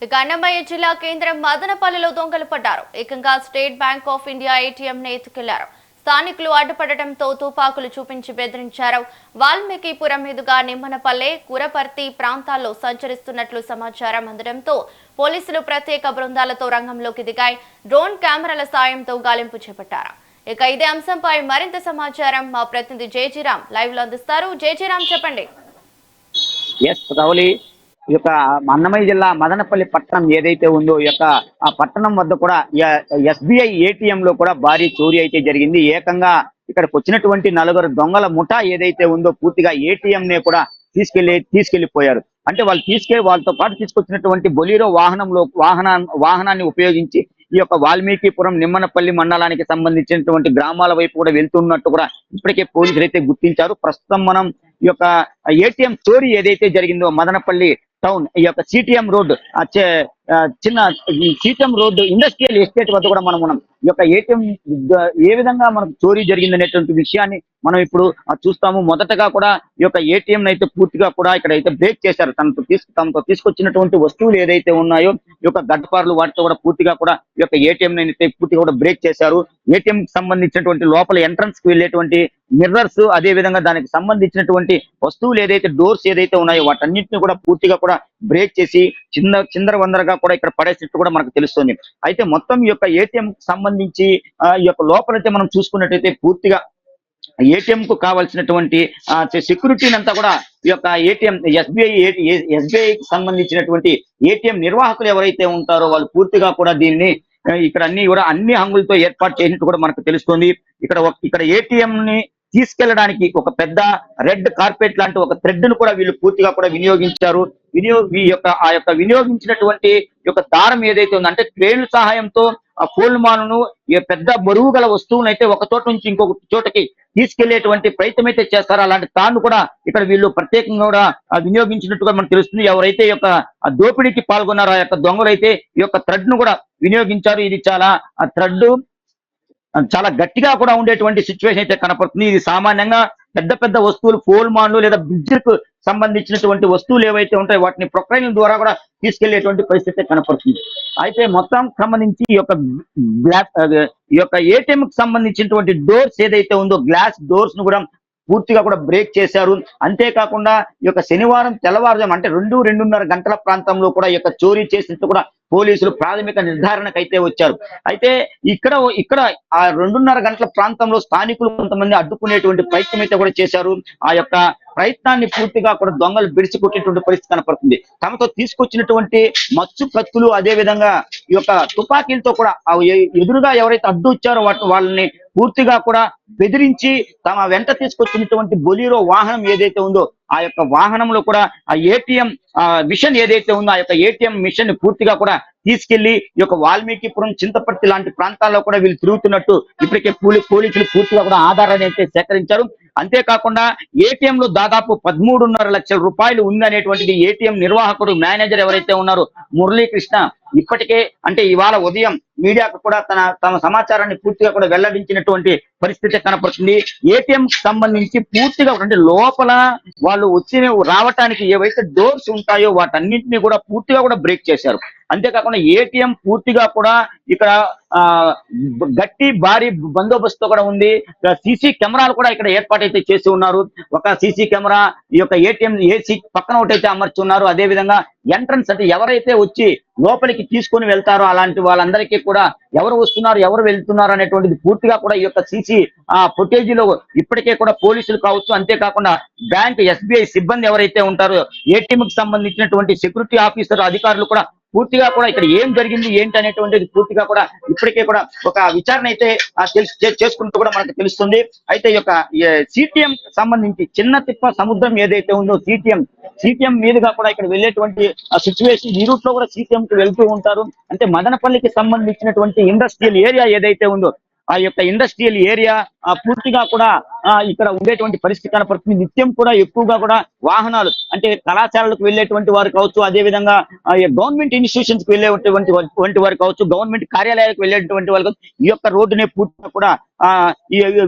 ఇక అన్నమయ్య జిల్లా కేంద్రం మదనపల్లిలో దొంగలు పడ్డారు. ఏకంగా state bank of India ATM ని ఎత్తుకెళ్లారు. స్థానికులు అడ్డుపడటంతో తుపాకులు చూపించి బెదిరించారు. వాల్మీకిపురం మీదుగా నిమ్మనపల్లె, కురపర్తి ప్రాంతాల్లో సంచరిస్తున్నట్లు సమాచారం అందడంతో పోలీసులు ప్రత్యేక బృందాలతో రంగంలోకి దిగాయి. డ్రోన్ కెమెరాల సాయంతో గాలింపు చేపట్టారు. ఇక ఇదే అంశంపై మరింత సమాచారం మా ప్రతినిధి జేజీరామ్ లైవ్ లో అందిస్తారు. జేజీరామ్, చెప్పండి. ఈ యొక్క అన్నమయ్య జిల్లా మదనపల్లి పట్టణం ఏదైతే ఉందో ఈ యొక్క ఆ పట్టణం వద్ద కూడా ఎస్బీఐ ఏటీఎం లో కూడా భారీ చోరీ అయితే జరిగింది. ఏకంగా ఇక్కడికి వచ్చినటువంటి 4 దొంగల ముఠా ఏదైతే ఉందో పూర్తిగా ఏటీఎం నే కూడా తీసుకెళ్లిపోయారు. అంటే వాళ్ళతో పాటు తీసుకొచ్చినటువంటి బొలీరో వాహనాన్ని ఉపయోగించి ఈ యొక్క వాల్మీకిపురం, నిమ్మనపల్లి మండలానికి సంబంధించినటువంటి గ్రామాల వైపు కూడా వెళ్తున్నట్టు కూడా ఇప్పటికే పోలీసులు అయితే గుర్తించారు. ప్రస్తుతం మనం ఈ యొక్క ఏటీఎం చోరీ ఏదైతే జరిగిందో మదనపల్లి టౌన్ ఈ యొక్క సిటిఎం రోడ్ చిన్న సిటిఎం రోడ్ ఇండస్ట్రియల్ ఎస్టేట్ వద్ద కూడా మనం ఈ యొక్క ఏటీఎం ఏ విధంగా మనకు చోరీ జరిగింది అనేటువంటి విషయాన్ని మనం ఇప్పుడు చూస్తాము. మొదటగా కూడా ఈ యొక్క ఏటీఎం అయితే పూర్తిగా కూడా ఇక్కడ అయితే బ్రేక్ చేశారు. తమతో తీసుకొచ్చినటువంటి వస్తువులు ఏదైతే ఉన్నాయో ఈ యొక్క గడ్డపార్లు వాటితో కూడా పూర్తిగా కూడా ఈ యొక్క ఏటీఎం అయితే పూర్తిగా కూడా బ్రేక్ చేశారు. ఏటీఎం కి సంబంధించినటువంటి లోపల ఎంట్రన్స్ కి వెళ్ళేటువంటి మిర్రర్స్, అదే విధంగా దానికి సంబంధించినటువంటి వస్తువులు ఏదైతే డోర్స్ ఏదైతే ఉన్నాయో వాటన్నింటినీ కూడా పూర్తిగా కూడా బ్రేక్ చేసి చిందర వందరగా కూడా ఇక్కడ పడేసినట్టు కూడా మనకు తెలుస్తుంది. అయితే మొత్తం ఈ యొక్క ఏటీఎం సంబంధించి ఈ యొక్క లోపలైతే మనం చూసుకున్నట్టయితే పూర్తిగా ఏటీఎం కు కావాల్సినటువంటి సెక్యూరిటీని అంతా కూడా ఈ యొక్క ఏటీఎం ఎస్బీఐకి సంబంధించినటువంటి ఏటీఎం నిర్వాహకులు ఎవరైతే ఉంటారో వాళ్ళు పూర్తిగా కూడా దీన్ని ఇక్కడ అన్ని హంగులతో ఏర్పాటు చేసినట్టు కూడా మనకు తెలుస్తుంది. ఇక్కడ ఏటీఎం ని తీసుకెళ్లడానికి ఒక పెద్ద రెడ్ కార్పెట్ లాంటి ఒక థ్రెడ్ ను కూడా వీళ్ళు పూర్తిగా కూడా వినియోగించారు. ఆ యొక్క వినియోగించినటువంటి యొక్క దారం ఏదైతే ఉందో అంటే ట్రైన్ సహాయంతో ఆ ఫోన్ మాను పెద్ద బరువు గల వస్తువులను అయితే ఒక చోట నుంచి ఇంకొక చోటకి తీసుకెళ్లేటువంటి ప్రయత్నం అయితే చేస్తారు. అలాంటి తాను కూడా ఇక్కడ వీళ్ళు ప్రత్యేకంగా కూడా వినియోగించినట్టుగా మనకు తెలుస్తుంది. ఎవరైతే ఈ యొక్క దోపిడీకి పాల్గొన్నారో ఆ యొక్క దొంగలు అయితే ఈ యొక్క థ్రెడ్ ను కూడా వినియోగించారు. ఇది ఆ థ్రెడ్ చాలా గట్టిగా కూడా ఉండేటువంటి సిచ్యువేషన్ అయితే కనపడుతుంది. ఇది సామాన్యంగా పెద్ద వస్తువులు, ఫోన్ మాన్లు లేదా బ్రిడ్జ్ కు సంబంధించినటువంటి వస్తువులు ఏవైతే ఉంటాయో వాటిని ప్రొక్లైన్ ద్వారా కూడా తీసుకెళ్లేటువంటి పరిస్థితి కనపడుతుంది. అయితే మొత్తం సంబంధించి ఈ యొక్క ఏటీఎం కి సంబంధించినటువంటి డోర్స్ ఏదైతే ఉందో గ్లాస్ డోర్స్ ను కూడా పూర్తిగా కూడా బ్రేక్ చేశారు. అంతేకాకుండా ఈ యొక్క శనివారం తెల్లవారుజాము అంటే 2-2:30 గంటల ప్రాంతంలో కూడా ఈ యొక్క చోరీ చేసినట్టు కూడా పోలీసులు ప్రాథమిక నిర్ధారణకు అయితే వచ్చారు. అయితే ఇక్కడ ఆ 2:30 గంటల ప్రాంతంలో స్థానికులు కొంతమంది అడ్డుకునేటువంటి ప్రయత్నం అయితే కూడా చేశారు. ఆ యొక్క ప్రయత్నాన్ని పూర్తిగా కూడా దొంగలు బిడిచికొట్టేటువంటి పరిస్థితి కనపడుతుంది. తమతో తీసుకొచ్చినటువంటి మచ్చు కత్తులు, అదే విధంగా ఈ యొక్క తుపాకీలతో కూడా ఎదురుగా ఎవరైతే అడ్డు వచ్చారో వాళ్ళని పూర్తిగా కూడా బెదిరించి తమ వెంట తీసుకొచ్చినటువంటి బొలీరో వాహనం ఏదైతే ఉందో ఆ యొక్క వాహనంలో కూడా ఆ ఏటీఎం మిషన్ ఏదైతే ఉందో ఆ యొక్క ఏటీఎం మిషన్ ని పూర్తిగా కూడా తీసుకెళ్లి ఈ యొక్క వాల్మీకిపురం, చింతపర్తి లాంటి ప్రాంతాల్లో కూడా వీళ్ళు తిరుగుతున్నట్టు ఇప్పటికే పోలీసులు పూర్తిగా కూడా ఆధారాన్ని అయితే సేకరించారు. అంతేకాకుండా ఏటీఎం లో దాదాపు 13.5 లక్షల రూపాయలు ఉందనేటువంటిది ఏటీఎం నిర్వాహకుడు, మేనేజర్ ఎవరైతే ఉన్నారో మురళీకృష్ణ ఇప్పటికే అంటే ఇవాళ ఉదయం మీడియాకు కూడా తమ సమాచారాన్ని పూర్తిగా కూడా వెల్లడించినటువంటి పరిస్థితి కనపడుతుంది. ఏటీఎం కి సంబంధించి పూర్తిగా అంటే లోపల వాళ్ళు రావటానికి ఏవైతే డోర్స్ ఉంటాయో వాటన్నింటినీ కూడా పూర్తిగా కూడా బ్రేక్ చేశారు. అంతేకాకుండా ఏటీఎం పూర్తిగా కూడా ఇక్కడ గట్టి భారీ బందోబస్తు కూడా ఉంది. సీసీ కెమెరాలు కూడా ఇక్కడ ఏర్పాటైతే చేసి ఉన్నారు. ఒక సీసీ కెమెరా ఈ యొక్క ఏటీఎం ఏసీ పక్కన ఒకటైతే అమర్చి ఉన్నారు. అదే విధంగా ఎంట్రన్స్ అంటే ఎవరైతే వచ్చి లోపలికి తీసుకొని వెళ్తారో అలాంటి వాళ్ళందరికీ కూడా ఎవరు వస్తున్నారు, ఎవరు వెళ్తున్నారు అనేటువంటిది పూర్తిగా కూడా ఈ యొక్క సీసీ ఫుటేజీలో ఇప్పటికే కూడా పోలీసులు కావచ్చు, అంతేకాకుండా బ్యాంక్ ఎస్బీఐ సిబ్బంది ఎవరైతే ఉంటారో ఏటీఎం కి సంబంధించినటువంటి సెక్యూరిటీ ఆఫీసర్ అధికారులు కూడా పూర్తిగా కూడా ఇక్కడ ఏం జరిగింది ఏంటి అనేటువంటిది పూర్తిగా కూడా ఇప్పటికే కూడా ఒక విచారణ అయితే చేసుకుంటూ కూడా మనకు తెలుస్తుంది. అయితే ఈ యొక్క సిటిఎం సంబంధించి చిన్న తిప్ప సముద్రం ఏదైతే ఉందో సిటిఎం మీదుగా కూడా ఇక్కడ వెళ్ళేటువంటి సిచ్యువేషన్ ఈ రూట్ లో కూడా సిటిఎం కి వెళ్తూ ఉంటారు. అంటే మదనపల్లికి సంబంధించినటువంటి ఇండస్ట్రియల్ ఏరియా ఏదైతే ఉందో ఆ యొక్క ఇండస్ట్రియల్ ఏరియా పూర్తిగా కూడా ఇక్కడ ఉండేటువంటి పరిస్థితి కనపడుతుంది. నిత్యం కూడా ఎక్కువగా కూడా వాహనాలు అంటే కళాశాలలకు వెళ్ళేటువంటి వారు కావచ్చు, అదే విధంగా గవర్నమెంట్ ఇన్స్టిట్యూషన్స్ కి వెళ్ళేటువంటి వారు కావచ్చు, గవర్నమెంట్ కార్యాలయాలకు వెళ్ళేటువంటి వారు కావచ్చు, ఈ యొక్క రోడ్డునే పూర్తిగా కూడా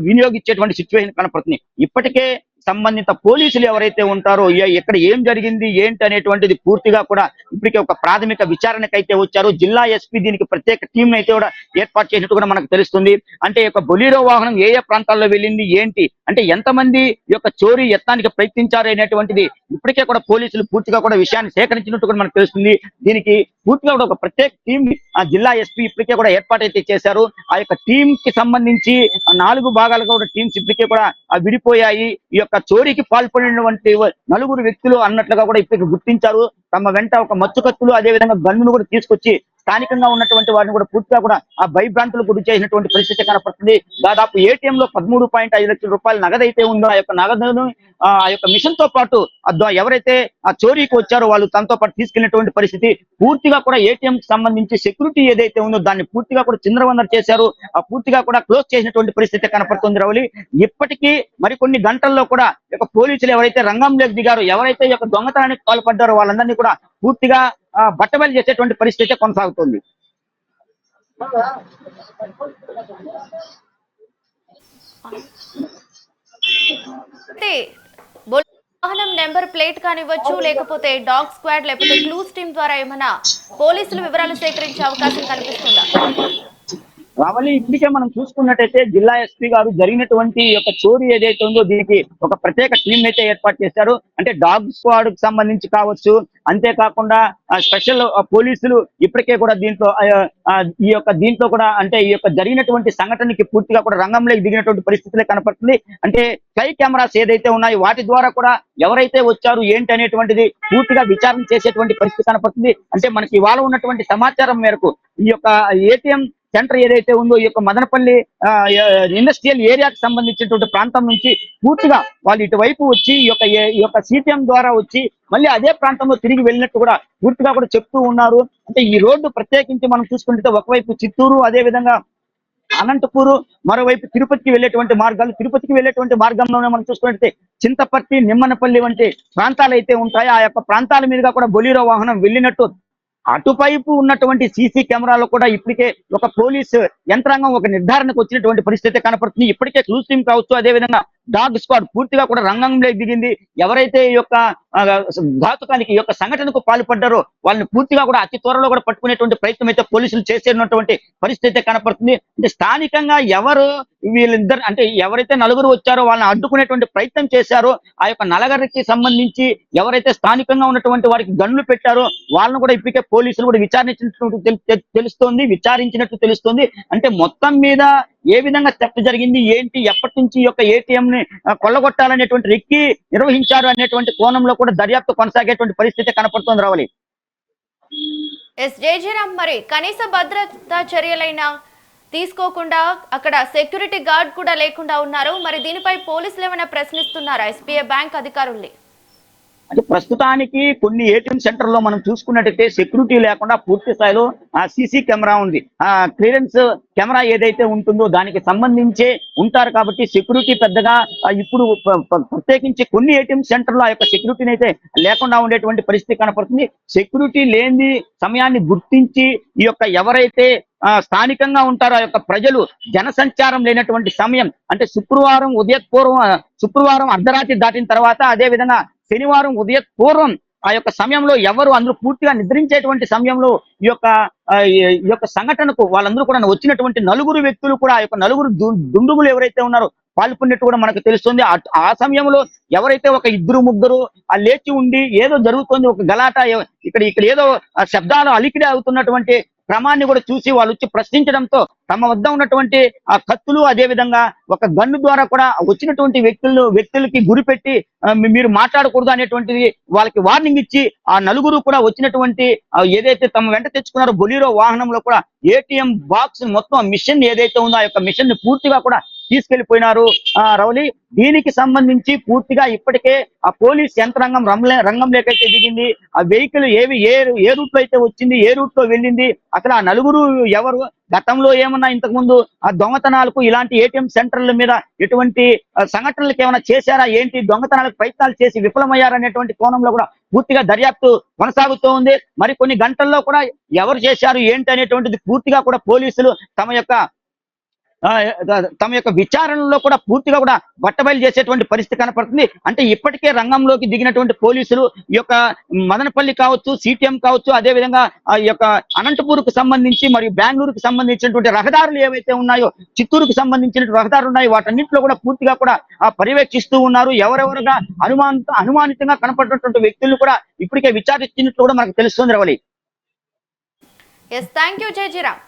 వినియోగించేటువంటి సిచ్యువేషన్ కనపడుతుంది. ఇప్పటికే సంబంధిత పోలీసులు ఎవరైతే ఉంటారో ఇక్కడ ఏం జరిగింది ఏంటి అనేటువంటిది పూర్తిగా కూడా ఇప్పటికే ఒక ప్రాథమిక విచారణకైతే వచ్చారు. జిల్లా ఎస్పీ దీనికి ప్రత్యేక టీం అయితే కూడా ఏర్పాటు చేసినట్టు కూడా మనకు తెలుస్తుంది. అంటే ఈ యొక్క బొలీరో వాహనం ఏ ఏ ప్రాంతాల్లో వెళ్ళింది ఏంటి, అంటే ఎంతమంది ఈ యొక్క చోరీ యత్నానికి ప్రయత్నించారు అనేటువంటిది ఇప్పటికే కూడా పోలీసులు పూర్తిగా కూడా విషయాన్ని సేకరించినట్టు కూడా మనకు తెలుస్తుంది. దీనికి పూర్తిగా కూడా ఒక ప్రత్యేక టీం ఆ జిల్లా ఎస్పీ ఇప్పటికే కూడా ఏర్పాటైతే చేశారు. ఆ యొక్క టీం కి సంబంధించి 4 భాగాలుగా కూడా టీమ్స్ ఇప్పటికే కూడా విడిపోయాయి. ఈ యొక్క చోరీకి పాల్పడినటువంటి 4 వ్యక్తులు అన్నట్లుగా కూడా ఇప్పటికి గుర్తించారు. తమ వెంట ఒక మచ్చుకత్తులు అదే విధంగా గన్నును కూడా తీసుకొచ్చి స్థానికంగా ఉన్నటువంటి వారిని కూడా పూర్తిగా కూడా ఆ భయభ్రాంతులు గురి చేసినటువంటి పరిస్థితి కనపడుతుంది. దాదాపు ఏటీఎం లో 13.5 లక్షల రూపాయల నగదు అయితే ఉందో ఆ యొక్క నగదును ఆ యొక్క మిషన్ తో పాటు ఎవరైతే ఆ చోరీకి వచ్చారో వాళ్ళు తనతో పాటు తీసుకెళ్లినటువంటి పరిస్థితి. పూర్తిగా కూడా ఏటీఎం కి సంబంధించి సెక్యూరిటీ ఏదైతే ఉందో దాన్ని పూర్తిగా కూడా చిందరవందర చేశారు. ఆ పూర్తిగా కూడా క్లోజ్ చేసినటువంటి పరిస్థితి కనపడుతుంది రవలి. ఇప్పటికీ మరికొన్ని గంటల్లో కూడా యొక్క పోలీసులు ఎవరైతే రంగంలోకి దిగారో, ఎవరైతే ఈ యొక్క దొంగతనానికి పాల్పడ్డారో వాళ్ళందరినీ కూడా పూర్తిగా బట్టబయలు చేసేటువంటి పరిస్థితి కొనసాగుతుంది. వాహనం నెంబర్ ప్లేట్ కానివ్వచ్చు, లేకపోతే డాగ్ స్క్వాడ్ లేకపోతే క్లూస్ టీమ్ ద్వారా ఏమైనా పోలీసులు వివరాలు సేకరించే అవకాశం కనిపిస్తుందా? రావాలి ఇప్పటికే మనం చూసుకున్నట్టయితే జిల్లా ఎస్పీ గారు జరిగినటువంటి యొక్క చోరీ ఏదైతే ఉందో దీనికి ఒక ప్రత్యేక టీం అయితే ఏర్పాటు చేశారు. అంటే డాగ్ స్క్వాడ్ కి సంబంధించి కావచ్చు, అంతేకాకుండా స్పెషల్ పోలీసులు ఇప్పటికే కూడా దీంట్లో కూడా అంటే ఈ యొక్క జరిగినటువంటి సంఘటనకి పూర్తిగా కూడా రంగంలోకి దిగినటువంటి పరిస్థితులే కనపడుతుంది. అంటే స్కై కెమెరాస్ ఏదైతే ఉన్నాయో వాటి ద్వారా కూడా ఎవరైతే వచ్చారు ఏంటి అనేటువంటిది పూర్తిగా విచారణ చేసేటువంటి పరిస్థితి కనపడుతుంది. అంటే మనకి ఇవాళ ఉన్నటువంటి సమాచారం మేరకు ఈ యొక్క ఏటీఎం సెంటర్ ఏదైతే ఉందో ఈ యొక్క మదనపల్లి ఇండస్ట్రియల్ ఏరియాకి సంబంధించినటువంటి ప్రాంతం నుంచి పూర్తిగా వాళ్ళు ఇటువైపు వచ్చి ఈ యొక్క సిటిఎం ద్వారా వచ్చి మళ్ళీ అదే ప్రాంతంలో తిరిగి వెళ్ళినట్టు కూడా పూర్తిగా కూడా చెప్తూ ఉన్నారు. అంటే ఈ రోడ్డు ప్రత్యేకించి మనం చూసుకుంటే ఒకవైపు చిత్తూరు, అదే విధంగా అనంతపూరు, మరోవైపు తిరుపతికి వెళ్ళేటువంటి మార్గాలు, తిరుపతికి వెళ్ళేటువంటి మార్గంలోనే మనం చూసుకుంటే చింతపర్తి, నిమ్మనపల్లి వంటి ప్రాంతాలు అయితే ఉంటాయి. ఆ యొక్క ప్రాంతాల మీదుగా కూడా బొలీరో వాహనం వెళ్ళినట్టు అటువైపు ఉన్నటువంటి సీసీ కెమెరాలో కూడా ఇప్పటికే ఒక పోలీసు యంత్రాంగం ఒక నిర్ధారణకు వచ్చినటువంటి పరిస్థితి కనపడుతుంది. ఇప్పటికే క్లూస్ టీమ్ కావచ్చు, అదేవిధంగా డాగ్ స్క్వాడ్ పూర్తిగా కూడా రంగంలోకి దిగింది. ఎవరైతే ఈ యొక్క ఘాతుకానికి ఈ యొక్క సంఘటనకు పాల్పడ్డారో వాళ్ళని పూర్తిగా కూడా అతి త్వరలో కూడా పట్టుకునేటువంటి ప్రయత్నం అయితే పోలీసులు చేసేటువంటి పరిస్థితి కనపడుతుంది. అంటే స్థానికంగా ఎవరు వీళ్ళిద్దరు అంటే ఎవరైతే 4 వచ్చారో వాళ్ళని అడ్డుకునేటువంటి ప్రయత్నం చేశారో ఆ యొక్క నలుగురికి సంబంధించి ఎవరైతే స్థానికంగా ఉన్నటువంటి వారికి గన్నులు పెట్టారో వాళ్ళను కూడా ఇప్పటికే పోలీసులు కూడా విచారించినట్టు తెలుస్తుంది. అంటే మొత్తం మీద ఏ విధంగా థెఫ్ట్ జరిగింది ఏంటి, ఎప్పటి నుంచి ఈ యొక్క ఏటీఎం ని కొల్లగొట్టాలనేటువంటి రెక్కి నిర్వహించారు అనేటువంటి కోణంలో కూడా దర్యాప్తు కొనసాగేటువంటి పరిస్థితి కనపడుతోంది రావాలి. జయజయరామ్, మరి కనీస భద్రతా చర్యలైనా తీసుకోకుండా అక్కడ సెక్యూరిటీ గార్డ్ కూడా లేకుండా ఉన్నారు. మరి దీనిపై పోలీసులు ఏమైనా ప్రశ్నిస్తున్నారా ఎస్బీఐ బ్యాంక్ అధికారుల్ని? అంటే ప్రస్తుతానికి కొన్ని ఏటీఎం సెంటర్ లో మనం చూసుకున్నట్టయితే సెక్యూరిటీ లేకుండా పూర్తి స్థాయిలో ఆ సీసీ కెమెరా ఉంది. ఆ క్లియరెన్స్ కెమెరా ఏదైతే ఉంటుందో దానికి సంబంధించే ఉంటారు కాబట్టి సెక్యూరిటీ పెద్దగా ఇప్పుడు ప్రత్యేకించి కొన్ని ఏటీఎం సెంటర్ లో ఆ యొక్క సెక్యూరిటీని అయితే లేకుండా ఉండేటువంటి పరిస్థితి కనపడుతుంది. సెక్యూరిటీ లేని సమయాన్ని గుర్తించి ఈ యొక్క ఎవరైతే స్థానికంగా ఉంటారో ఆ యొక్క ప్రజలు జనసంచారం లేనటువంటి సమయం అంటే శుక్రవారం అర్ధరాత్రి దాటిన తర్వాత, అదే విధంగా శనివారం పూర్వం ఆ యొక్క సమయంలో ఎవరు అందరూ పూర్తిగా నిద్రించేటువంటి సమయంలో ఈ యొక్క సంఘటనకు వాళ్ళందరూ కూడా వచ్చినటువంటి 4 వ్యక్తులు కూడా ఆ యొక్క 4 దుండుగులు ఎవరైతే ఉన్నారో పాల్పొన్నట్టు కూడా మనకు తెలుస్తుంది. ఆ సమయంలో ఎవరైతే ఒక 2-3 లేచి ఉండి ఏదో జరుగుతుంది, ఒక గలాట ఇక్కడ ఏదో శబ్దాలు అలికిడి అవుతున్నటువంటి క్రమాన్ని కూడా చూసి వాళ్ళు వచ్చి ప్రశ్నించడంతో తమ వద్ద ఉన్నటువంటి ఆ కత్తులు, అదే విధంగా ఒక గన్ను ద్వారా కూడా వచ్చినటువంటి వ్యక్తులకి గురిపెట్టి మీరు మాట్లాడకూడదు అనేటువంటిది వాళ్ళకి వార్నింగ్ ఇచ్చి ఆ 4 కూడా వచ్చినటువంటి ఏదైతే తమ వెంట తెచ్చుకున్నారో బొలీరో వాహనంలో కూడా ఏటీఎం బాక్స్ మొత్తం మిషన్ ఏదైతే ఉందో ఆ యొక్క మిషన్ ని పూర్తిగా కూడా తీసుకెళ్లిపోయినారు రౌలి. దీనికి సంబంధించి పూర్తిగా ఇప్పటికే ఆ పోలీస్ యంత్రాంగం రంగంలోకైతే దిగింది. ఆ వెహికల్ ఏ రూట్ లో అయితే వచ్చింది, ఏ రూట్ లో వెళ్ళింది, అసలు ఆ 4 ఎవరు, గతంలో ఏమన్నా ఇంతకు ముందు ఆ దొంగతనాలకు ఇలాంటి ఏటీఎం సెంటర్ల మీద ఎటువంటి సంఘటనలకు ఏమైనా చేశారా ఏంటి, దొంగతనాలకు ప్రయత్నాలు చేసి విఫలమయ్యారనేటువంటి కోణంలో కూడా పూర్తిగా దర్యాప్తు కొనసాగుతూ ఉంది. మరి కొన్ని గంటల్లో కూడా ఎవరు చేశారు ఏంటి అనేటువంటిది పూర్తిగా కూడా పోలీసులు తమ యొక్క తమ యొక్క విచారణలో కూడా పూర్తిగా కూడా బట్టబయలు చేసేటువంటి పరిస్థితి కనపడుతుంది. అంటే ఇప్పటికే రంగంలోకి దిగినటువంటి పోలీసులు ఈ యొక్క మదనపల్లి కావచ్చు, సిటిఎం కావచ్చు, అదే విధంగా ఈ యొక్క అనంతపూర్కు సంబంధించి మరియు బెంగళూరుకు సంబంధించినటువంటి రహదారులు ఏవైతే ఉన్నాయో, చిత్తూరుకు సంబంధించిన రహదారులు ఉన్నాయో వాటన్నింటిలో కూడా పూర్తిగా కూడా పర్యవేక్షిస్తూ ఉన్నారు. ఎవరెవరుగా అనుమానితంగా కనపడినటువంటి వ్యక్తులను కూడా ఇప్పటికే విచారిస్తున్నట్లు కూడా మనకు తెలుస్తుంది రవలి. Yes, thank you జయజీరామ్.